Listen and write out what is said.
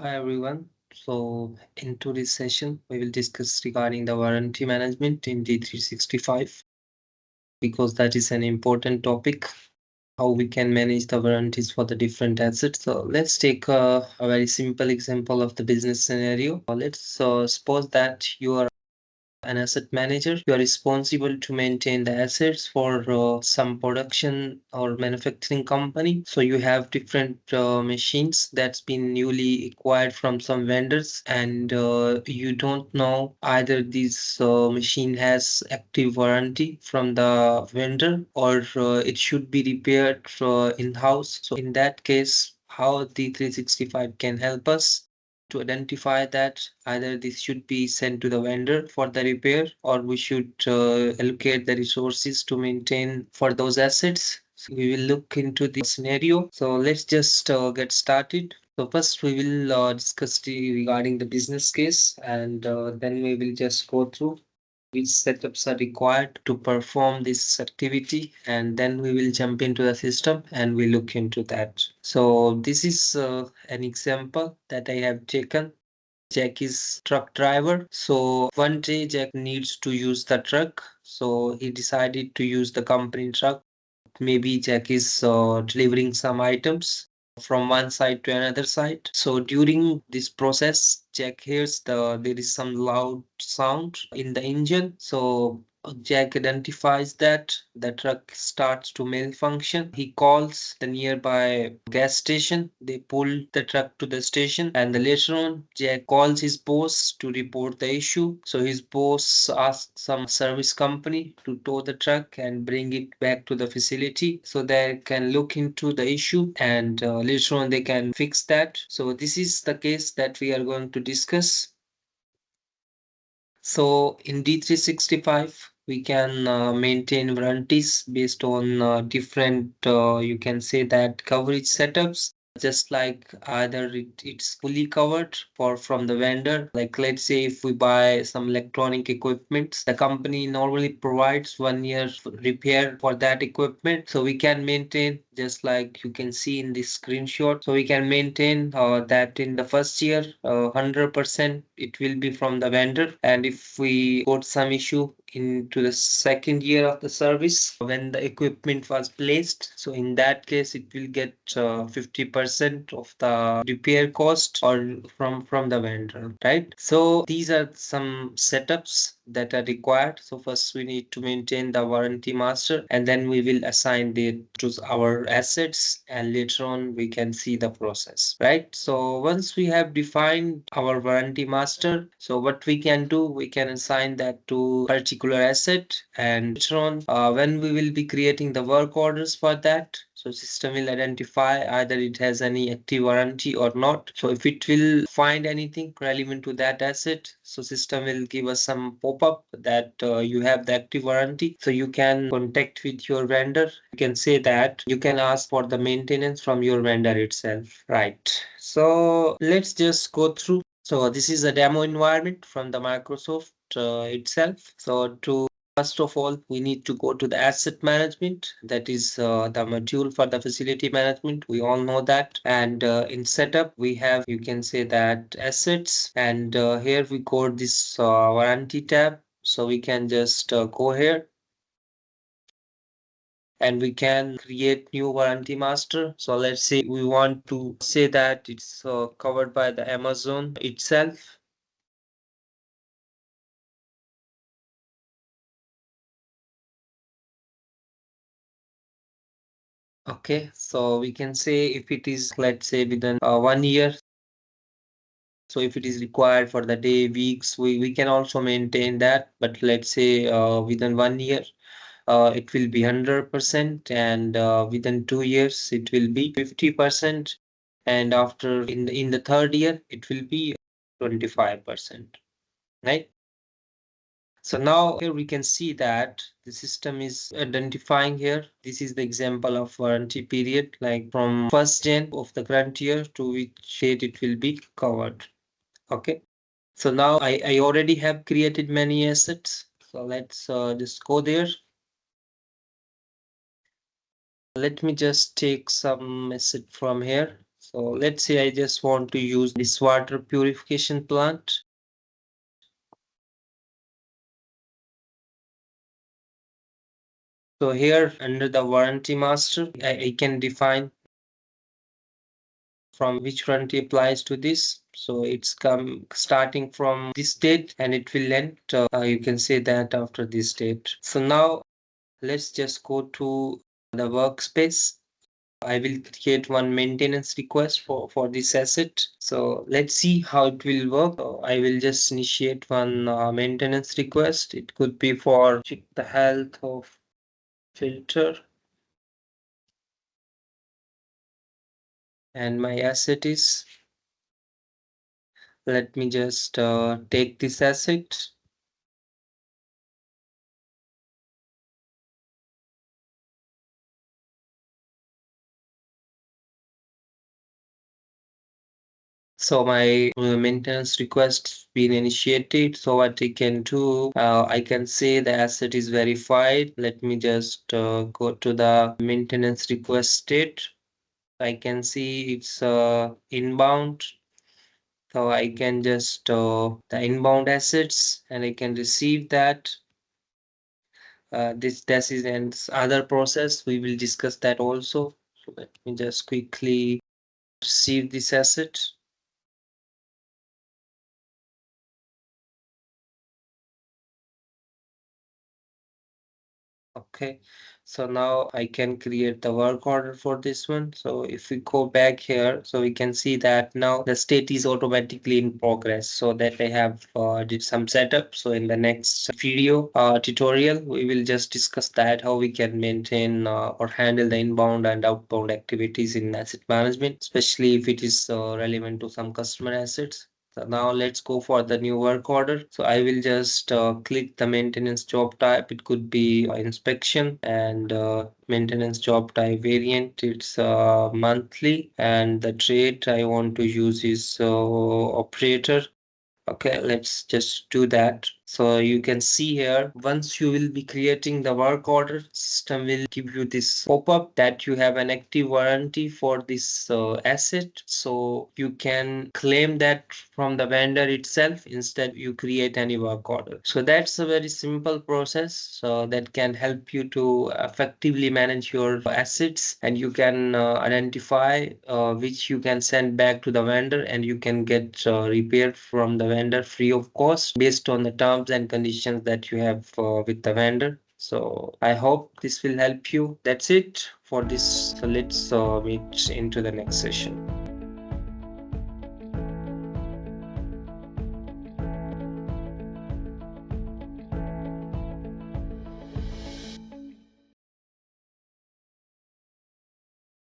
Hi everyone. So in today's session, we will discuss regarding the warranty management in D365 because that is an important topic, how we can manage the warranties for the different assets. So let's take a very simple example of the business scenario. Let's suppose that you are an asset manager. You are responsible to maintain the assets for some production or manufacturing company. So you have different machines that's been newly acquired from some vendors, and you don't know either this machine has active warranty from the vendor or it should be repaired in-house. So in that case, how D365 can help us to identify that either this should be sent to the vendor for the repair or we should allocate the resources to maintain for those assets. So we will look into the scenario. So let's just get started. So first we will discuss regarding the business case, and then we will just go through which setups are required to perform this activity, and then we will jump into the system and we look into that. So this is an example that I have taken. Jack is truck driver. So one day Jack needs to use the truck. So he decided to use the company truck. Maybe Jack is delivering some items from one side to another side. So during this process, Jack hears there is some loud sound in the engine. So Jack identifies that the truck starts to malfunction. He calls the nearby gas station. They pull the truck to the station, and later on, Jack calls his boss to report the issue. So his boss asks some service company to tow the truck and bring it back to the facility so they can look into the issue, and later on they can fix that. So this is the case that we are going to discuss. So in D365, we can maintain warranties based on different, you can say that coverage setups. Just like either it's fully covered for from the vendor. Like let's say if we buy some electronic equipment, the company normally provides 1 year repair for that equipment. So we can maintain just like you can see in this screenshot. So we can maintain that in the first year, 100% it will be from the vendor. And if we got some issue into the second year of the service when the equipment was placed, so in that case it will get 50% of the repair cost or from the vendor, right? So these are some setups that are required. So first we need to maintain the warranty master, and then we will assign it to our assets, and later on we can see the process, right? So once we have defined our warranty master, so what we can do, we can assign that to particular asset, and later on when we will be creating the work orders for that, so system will identify either it has any active warranty or not. So if it will find anything relevant to that asset, so system will give us some pop-up that you have the active warranty. So you can contact with your vendor. You can say that you can ask for the maintenance from your vendor itself, right? So let's just go through. So this is a demo environment from the Microsoft itself. So to first of all, we need to go to the asset management. That is the module for the facility management. We all know that. And in setup, we have, you can say that assets. And here we got this warranty tab. So we can just go here and we can create new warranty master. So let's say we want to say that it's covered by the Amazon itself. Okay, so we can say if it is, let's say, within 1 year. So if it is required for the day, weeks, we can also maintain that. But let's say within 1 year, it will be 100%, and within 2 years, it will be 50%. And after in the third year, it will be 25%, right? So now here we can see that the system is identifying here. This is the example of warranty period, like from first gen of the current year to which date it will be covered. Okay. So now I already have created many assets. So let's just go there. Let me just take some asset from here. So let's say I just want to use this water purification plant. So here under the warranty master, I can define from which warranty applies to this. So it's come starting from this date and it will end. You can say that after this date. So now let's just go to the workspace. I will create one maintenance request for this asset. So let's see how it will work. I will just initiate one maintenance request. It could be for check the health of filter, and my asset is, let me just take this asset. So my maintenance request been initiated. So what I can do, I can say the asset is verified. Let me just go to the maintenance request state. I can see it's inbound. So I can just the inbound assets and I can receive that. This is an other process. We will discuss that also. So let me just quickly receive this asset. Okay, so now I can create the work order for this one. So if we go back here, so we can see that now the state is automatically in progress. So that I have did some setup. So in the next video tutorial, we will just discuss that how we can maintain or handle the inbound and outbound activities in asset management, especially if it is relevant to some customer assets. So now let's go for the new work order. So I will just click the maintenance job type. It could be inspection, and maintenance job type variant. It's monthly, and the trade I want to use is operator. Okay, let's just do that. So you can see here, once you will be creating the work order, system will give you this pop-up that you have an active warranty for this asset. So you can claim that from the vendor itself. Instead, you create any work order. So that's a very simple process. So that can help you to effectively manage your assets, and you can identify which you can send back to the vendor, and you can get repaired from the vendor free of cost based on the terms and conditions that you have with the vendor. So I hope this will help you. That's it for this. So let's meet into the next session.